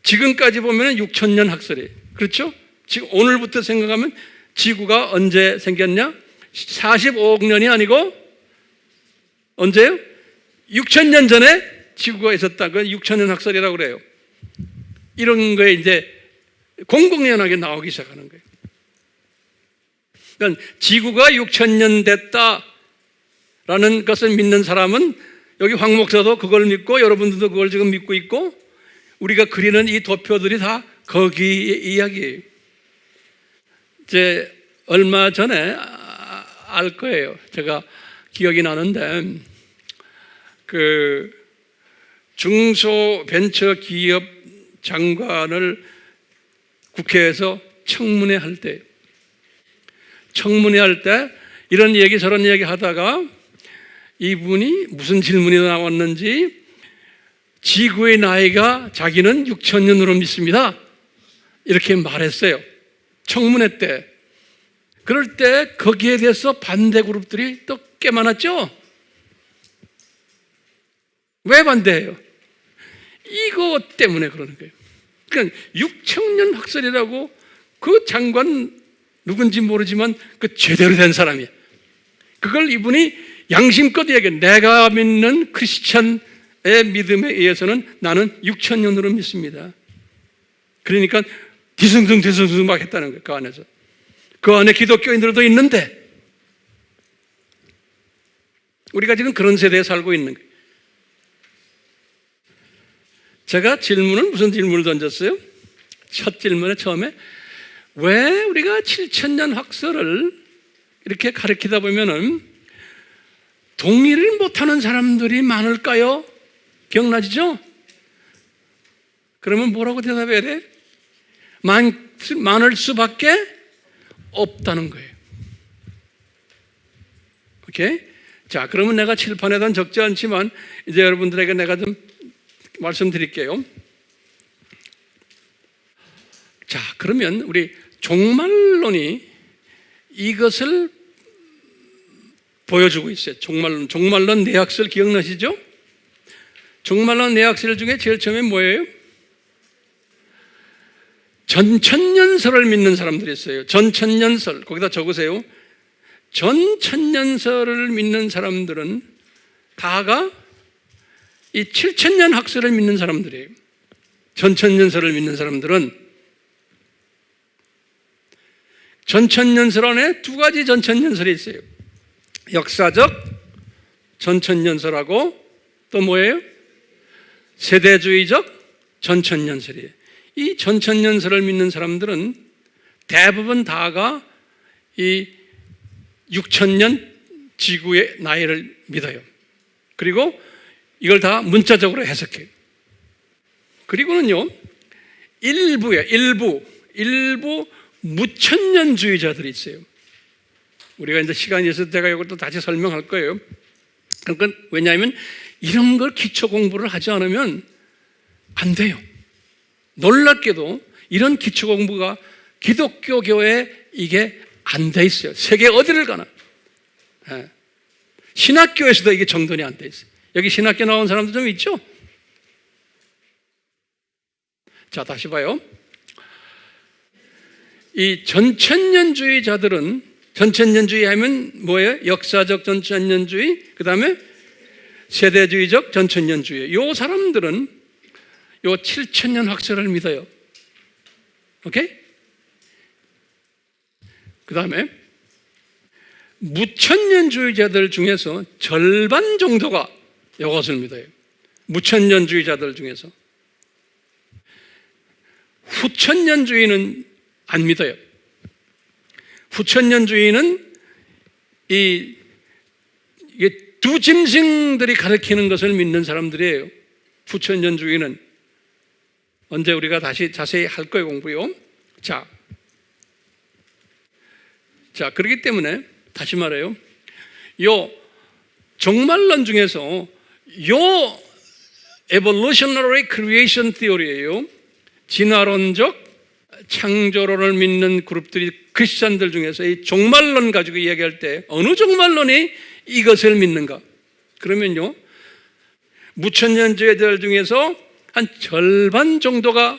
지금까지 보면 6,000년 학설이에요. 그렇죠? 지금 오늘부터 생각하면 지구가 언제 생겼냐? 45억 년이 아니고 언제요? 6,000년 전에 지구가 있었다. 그 6,000년 학설이라고 그래요. 이런 거에 이제 공공연하게 나오기 시작하는 거예요. 그러니까 지구가 6,000년 됐다라는 것을 믿는 사람은, 여기 황 목사도 그걸 믿고 여러분들도 그걸 지금 믿고 있고, 우리가 그리는 이 도표들이 다 거기의 이야기예요. 이제 얼마 전에 알 거예요. 제가 기억이 나는데, 그 중소벤처기업 장관을 국회에서 청문회할 때 이런 얘기 저런 얘기 하다가 이분이 무슨 질문이 나왔는지, 지구의 나이가 자기는 6,000년으로 믿습니다, 이렇게 말했어요. 청문회 때. 그럴 때 거기에 대해서 반대 그룹들이 또 꽤 많았죠. 왜 반대해요? 이거 때문에 그러는 거예요. 그러니까 6,000년 학설이라고, 그 장관 누군지 모르지만 그 제대로 된 사람이에요. 그걸 이분이 양심껏 얘기해. 내가 믿는 크리스찬의 믿음에 의해서는 나는 6,000년으로 믿습니다. 그러니까 뒤숭숭 막 했다는 거예요. 그 안에서. 그 안에 기독교인들도 있는데, 우리가 지금 그런 세대에 살고 있는 거예요. 제가 무슨 질문을 던졌어요? 첫 질문에 처음에, 왜 우리가 7,000년 학설을 이렇게 가르치다 보면은 동의를 못하는 사람들이 많을까요? 기억나시죠? 그러면 뭐라고 대답해야 돼? 많을 수밖에 없다는 거예요. 오케이? 자, 그러면 내가 칠판에다 적지 않지만 이제 여러분들에게 내가 좀 말씀드릴게요. 자, 그러면 우리 종말론이 이것을 보여주고 있어요. 종말론 내학설 기억나시죠? 종말론 내학설 중에 제일 처음에 뭐예요? 전천년설을 믿는 사람들이 있어요. 전천년설, 거기다 적으세요. 전천년설을 믿는 사람들은 다가 이 7,000년 학설을 믿는 사람들이에요. 전천년설을 믿는 사람들은 전천년설 안에 두 가지 전천년설이 있어요. 역사적 전천년설하고 또 뭐예요? 세대주의적 전천년설이에요. 이 전천년설을 믿는 사람들은 대부분 다가 이 6,000년 지구의 나이를 믿어요. 그리고 이걸 다 문자적으로 해석해요. 그리고는요, 일부 무천년주의자들이 있어요. 우리가 이제 시간이 있을 때 제가 이것도 다시 설명할 거예요. 그러니까 왜냐하면 이런 걸 기초 공부를 하지 않으면 안 돼요. 놀랍게도 이런 기초 공부가 기독교 교회에 이게 안 돼 있어요. 세계 어디를 가나. 신학교에서도 이게 정돈이 안 돼 있어요. 여기 신학교 나온 사람도 좀 있죠? 자, 다시 봐요. 이 전천년주의자들은, 전천년주의 하면 뭐예요? 역사적 전천년주의, 그 다음에 세대주의적 전천년주의. 요 사람들은 요 7,000년 학설을 믿어요. 오케이? 그 다음에 무천년주의자들 중에서 절반 정도가 이것을 믿어요. 무천년주의자들 중에서. 후천년주의는 안 믿어요. 후천년주의는 이게 두 짐승들이 가르치는 것을 믿는 사람들이에요. 후천년주의는. 언제 우리가 다시 자세히 할 거예요, 공부요. 자, 자, 그렇기 때문에 다시 말해요. 요 종말론 중에서 요 evolutionary creation theory예요. 진화론적 창조론을 믿는 그룹들이 크리스찬들 중에서 이 종말론 가지고 이야기할 때 어느 종말론이 이것을 믿는가? 그러면요, 무천년주의자들 중에서 한 절반 정도가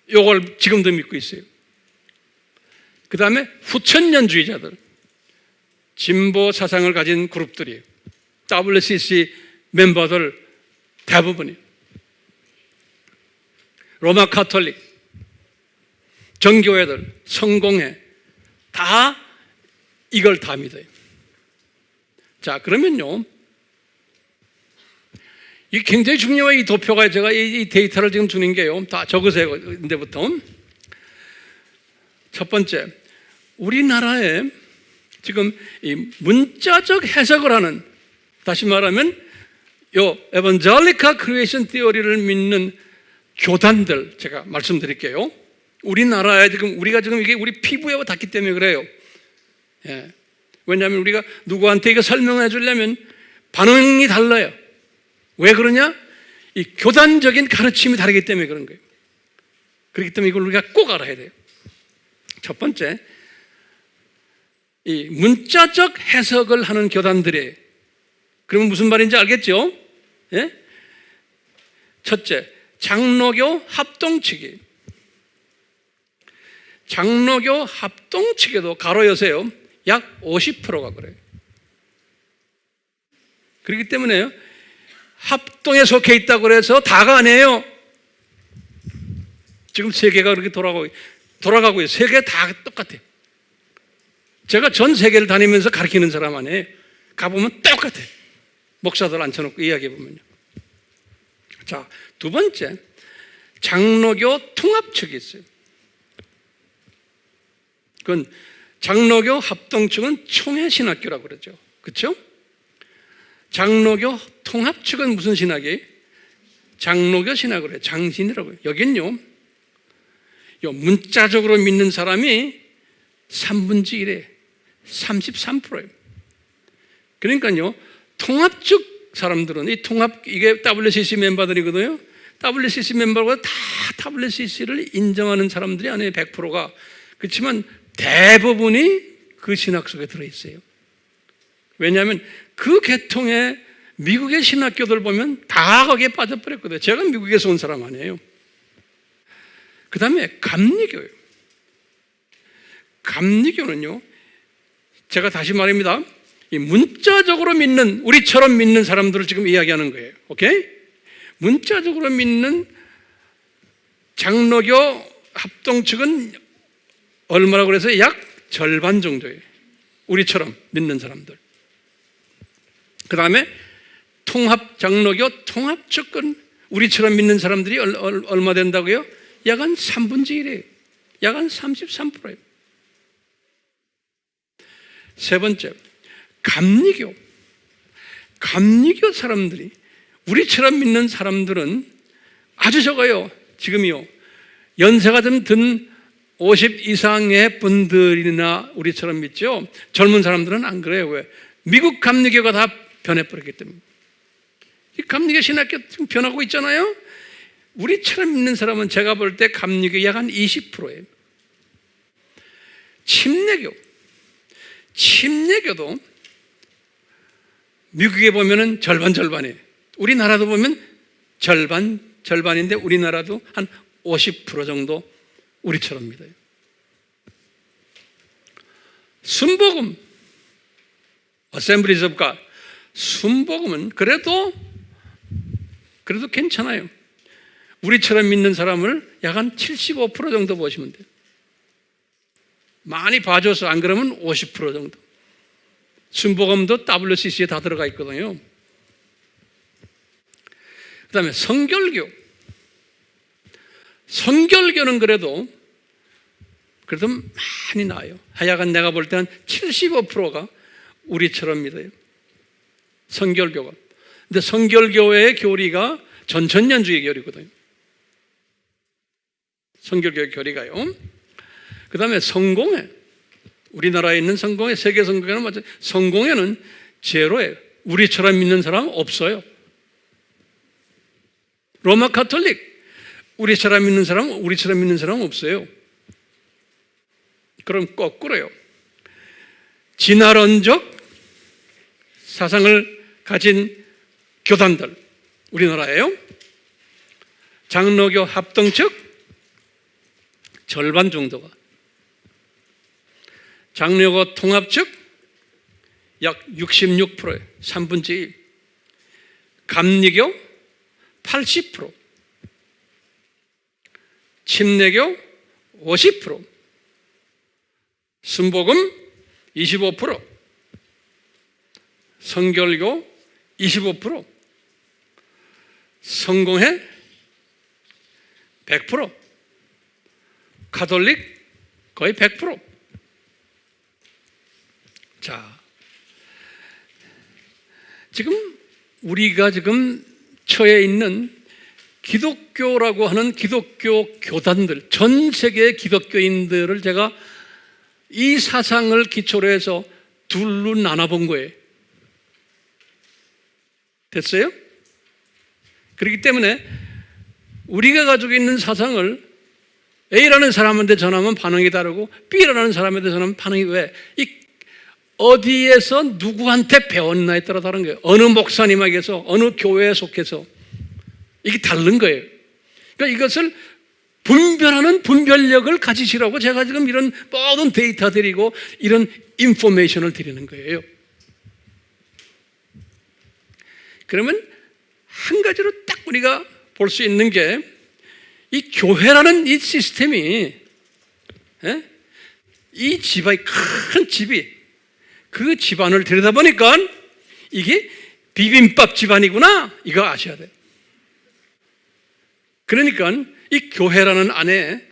이걸 지금도 믿고 있어요. 그 다음에 후천년주의자들, 진보 사상을 가진 그룹들이에요. WCC 멤버들 대부분이 로마 카톨릭, 정교회들, 성공회 다 이걸 다 믿어요. 자, 그러면요, 이 굉장히 중요한 이 도표가, 제가 이 데이터를 지금 주는 게요, 다 적으세요. 근데부터 첫 번째, 우리나라에 지금 이 문자적 해석을 하는, 다시 말하면 요 에반젤리컬 크리에이션 티어리를 믿는 교단들, 제가 말씀드릴게요. 우리나라에 지금 우리가 지금 이게 우리 피부에 닿기 때문에 그래요. 예. 왜냐하면 우리가 누구한테 이거 설명해 주려면 반응이 달라요. 왜 그러냐? 이 교단적인 가르침이 다르기 때문에 그런 거예요. 그렇기 때문에 이걸 우리가 꼭 알아야 돼요. 첫 번째, 이 문자적 해석을 하는 교단들이, 그러면 무슨 말인지 알겠죠? 예? 첫째, 장로교 합동측이, 장로교 합동측에도 가로 여세요, 약 50%가 그래요. 그렇기 때문에 합동에 속해 있다고 해서 다가 아니에요. 지금 세계가 그렇게 돌아가고 있어요. 세계 다 똑같아요. 제가 전 세계를 다니면서 가르치는 사람 아니에요. 가보면 똑같아요. 목사들 앉혀놓고 이야기해보면요. 자, 두 번째, 장로교 통합측이 있어요. 그건 장로교 합동측은 총회신학교라고 그러죠. 그렇죠? 장로교 통합측은 무슨 신학이에요? 장로교 신학을 해요. 장신이라고 해요. 여긴요, 요 문자적으로 믿는 사람이 3분의 1에 33%예요. 그러니까요, 통합측 사람들은, 이 통합, 이게 WCC 멤버들이거든요. WCC 멤버가 다 WCC를 인정하는 사람들이 아니에요. 100%가. 그렇지만 대부분이 그 신학 속에 들어있어요. 왜냐하면 그 계통의 미국의 신학교들 보면 다 거기에 빠져버렸거든요. 제가 미국에서 온 사람 아니에요. 그 다음에 감리교예요. 감리교는요, 제가 다시 말합니다, 이 문자적으로 믿는, 우리처럼 믿는 사람들을 지금 이야기하는 거예요. 오케이? 문자적으로 믿는 장로교 합동측은 얼마라고 그래서 약 절반 정도예요. 우리처럼 믿는 사람들. 그 다음에 장로교 통합측은 우리처럼 믿는 사람들이 얼마 된다고요? 약 한 3분의 1이에요. 약 한 33%예요. 세 번째, 감리교. 감리교 사람들이, 우리처럼 믿는 사람들은 아주 적어요. 지금이요, 연세가 좀 든 50 이상의 분들이나 우리처럼 믿죠. 젊은 사람들은 안 그래요. 왜? 미국 감리교가 다 변해버렸기 때문에. 이 감리교 신학교 지금 변하고 있잖아요. 우리처럼 믿는 사람은 제가 볼 때 감리교 약 한 20%예요. 침례교도 미국에 보면은 절반이에요. 우리나라도 보면 절반인데 우리나라도 한 50% 정도 우리처럼 믿어요. 순복음, Assemblies of God, 순복음은 그래도 괜찮아요. 우리처럼 믿는 사람을 약 한 75% 정도 보시면 돼요. 많이 봐줘서, 안 그러면 50% 정도. 순복음도 WCC에 다 들어가 있거든요. 그 다음에 성결교는 그래도 많이 나아요. 하여간 내가 볼 때 한 75%가 우리처럼 믿어요. 성결교가. 근데 성결교회의 교리가 전천년주의 교리거든요. 성결교회 교리가요. 그 다음에 성공회. 우리나라에 있는 성공회, 세계 성공회는 맞아요. 성공회는 제로예요. 우리처럼 믿는 사람 없어요. 로마 가톨릭, 우리처럼 믿는 사람 없어요. 그럼 거꾸로요. 진화론적 사상을 가진 교단들, 우리나라에요. 장로교 합동 측 절반 정도가, 장로교 통합 측 약 66%예요. 3분의 1. 감리교 80%, 침례교 50%, 순복음 25%, 성결교 25%, 성공회 100%, 가톨릭 거의 100%. 자, 우리가 처해 있는 기독교라고 하는 기독교 교단들, 전 세계의 기독교인들을 제가 이 사상을 기초로 해서 둘로 나눠본 거예요. 됐어요? 그렇기 때문에 우리가 가지고 있는 사상을 A라는 사람한테 전하면 반응이 다르고 B라는 사람한테 전하면 반응이 왜? 어디에서 누구한테 배웠나에 따라 다른 거예요. 어느 목사님에게서, 어느 교회에 속해서 이게 다른 거예요. 그러니까 이것을 분별하는 분별력을 가지시라고 제가 지금 이런 모든 데이터 드리고 이런 인포메이션을 드리는 거예요. 그러면 한 가지로 딱 우리가 볼 수 있는 게 이 교회라는 이 시스템이, 이 집안이 큰 집이, 그 집안을 들여다보니까 이게 비빔밥 집안이구나, 이거 아셔야 돼요. 그러니까 이 교회라는 안에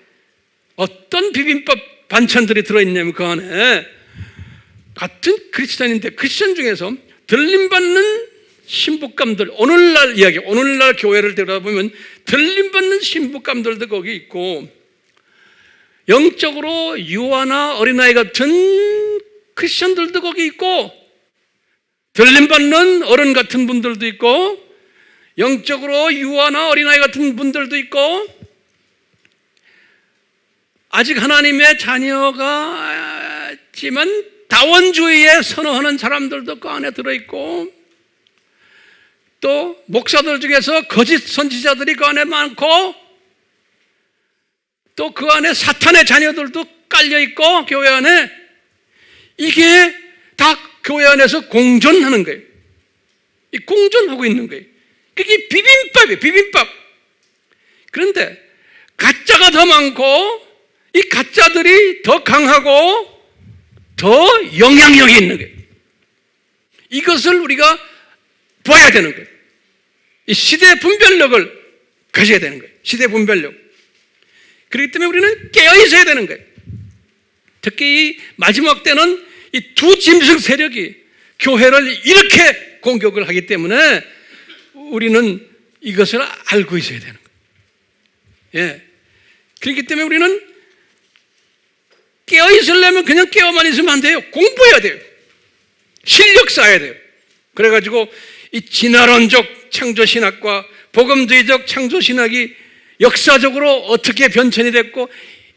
어떤 비빔밥 반찬들이 들어있냐면 그 안에 같은 크리스찬인데 크리스찬 중에서 들림받는 신부감들, 오늘날 교회를 들여다보면 들림받는 신부감들도 거기 있고 영적으로 유아나 어린아이 같은 크리스찬들도 거기 있고 들림받는 어른 같은 분들도 있고 영적으로 유아나 어린아이 같은 분들도 있고 아직 하나님의 자녀가지만 다원주의에 선호하는 사람들도 그 안에 들어있고 또 목사들 중에서 거짓 선지자들이 그 안에 많고 또 그 안에 사탄의 자녀들도 깔려있고 교회 안에 이게 다 교회 안에서 공존하는 거예요. 이 공존하고 있는 거예요. 그게 비빔밥이에요. 비빔밥. 그런데 가짜가 더 많고 이 가짜들이 더 강하고 더 영향력이 있는 거예요. 이것을 우리가 봐야 되는 거예요. 이 시대 분별력을 가져야 되는 거예요. 시대 분별력. 그렇기 때문에 우리는 깨어 있어야 되는 거예요. 특히 이 마지막 때는 이 두 짐승 세력이 교회를 이렇게 공격을 하기 때문에 우리는 이것을 알고 있어야 되는 거예요. 예. 그렇기 때문에 우리는 깨어 있으려면 그냥 깨어만 있으면 안 돼요. 공부해야 돼요. 실력 쌓아야 돼요. 그래가지고 이 진화론적 창조신학과 복음주의적 창조신학이 역사적으로 어떻게 변천이 됐고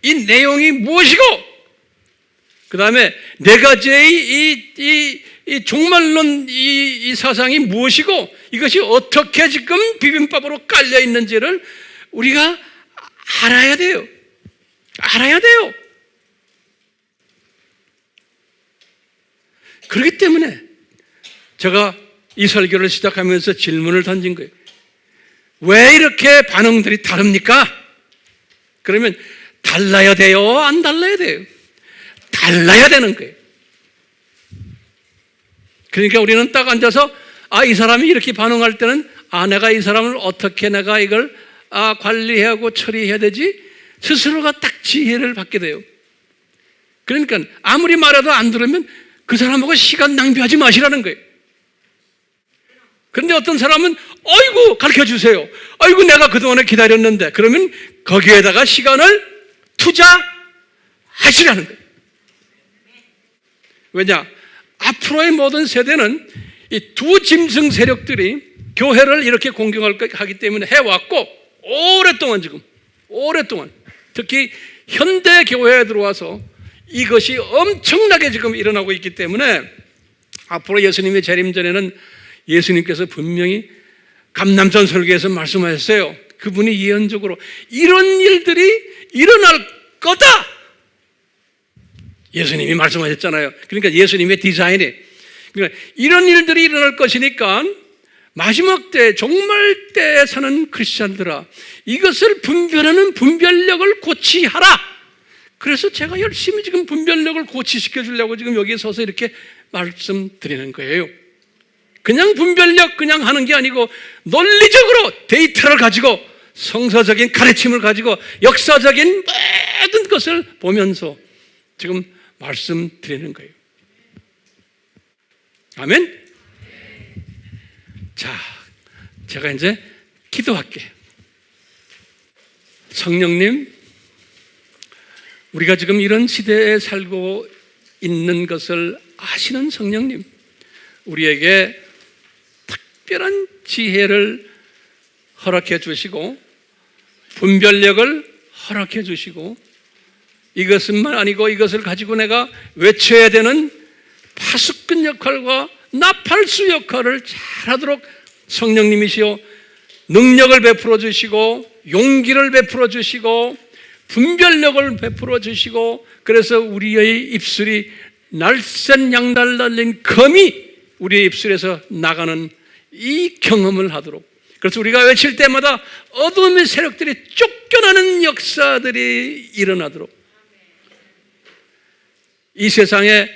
이 내용이 무엇이고 그 다음에 네 가지의 이 종말론 이 사상이 무엇이고 이것이 어떻게 지금 비빔밥으로 깔려 있는지를 우리가 알아야 돼요. 알아야 돼요. 그렇기 때문에 제가 이 설교를 시작하면서 질문을 던진 거예요. 왜 이렇게 반응들이 다릅니까? 그러면 달라야 돼요? 안 달라야 돼요? 달라야 되는 거예요. 그러니까 우리는 딱 앉아서 이 사람이 이렇게 반응할 때는 내가 이 사람을 어떻게 내가 이걸 관리하고 처리해야 되지? 스스로가 딱 지혜를 받게 돼요. 그러니까 아무리 말해도 안 들으면 그 사람하고 시간 낭비하지 마시라는 거예요. 그런데 어떤 사람은 아이고 가르쳐주세요. 아이고 내가 그동안에 기다렸는데 그러면 거기에다가 시간을 투자하시라는 거예요. 왜냐? 앞으로의 모든 세대는 이 두 짐승 세력들이 교회를 이렇게 공격하기 때문에 해왔고, 오랫동안 특히 현대 교회에 들어와서 이것이 엄청나게 지금 일어나고 있기 때문에 앞으로 예수님의 재림 전에는 예수님께서 분명히 감남산 설교에서 말씀하셨어요. 그분이 예언적으로 이런 일들이 일어날 거다, 예수님이 말씀하셨잖아요. 그러니까 예수님의 디자인이, 그러니까 이런 일들이 일어날 것이니까 마지막 때, 종말 때에 사는 크리스찬들아, 이것을 분별하는 분별력을 고치하라. 그래서 제가 열심히 지금 분별력을 고치시켜 주려고 지금 여기에 서서 이렇게 말씀드리는 거예요. 그냥 분별력 그냥 하는 게 아니고 논리적으로 데이터를 가지고 성서적인 가르침을 가지고 역사적인 모든 것을 보면서 지금 말씀드리는 거예요. 아멘? 자, 제가 이제 기도할게요. 성령님, 우리가 지금 이런 시대에 살고 있는 것을 아시는 성령님, 우리에게 특별한 지혜를 허락해 주시고 분별력을 허락해 주시고, 이것뿐만 아니고 이것을 가지고 내가 외쳐야 되는 파수꾼 역할과 나팔수 역할을 잘하도록 성령님이시여 능력을 베풀어 주시고 용기를 베풀어 주시고 분별력을 베풀어 주시고, 그래서 우리의 입술이 날쌘 양날 달린 검이 우리의 입술에서 나가는 이 경험을 하도록, 그래서 우리가 외칠 때마다 어둠의 세력들이 쫓겨나는 역사들이 일어나도록, 이 세상에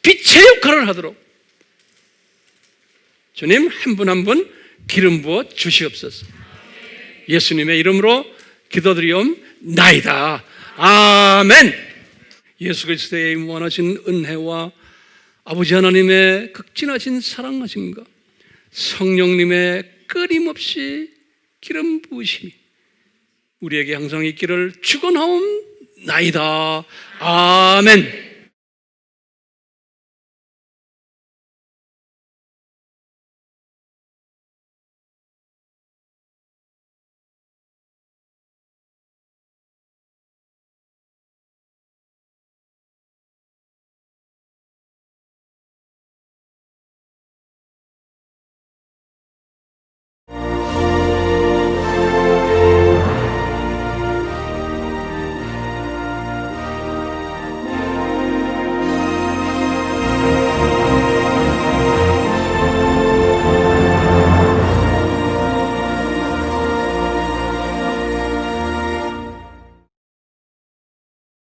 빛의 역할을 하도록 주님 한 분 한 분 기름 부어 주시옵소서. 예수님의 이름으로 기도드리옵나이다. 아멘. 예수 그리스도의 무한하신 은혜와 아버지 하나님의 극진하신 사랑하심과 성령님의 끊임없이 기름 부으심이 우리에게 항상 있기를 축원하옵나이다. 아멘.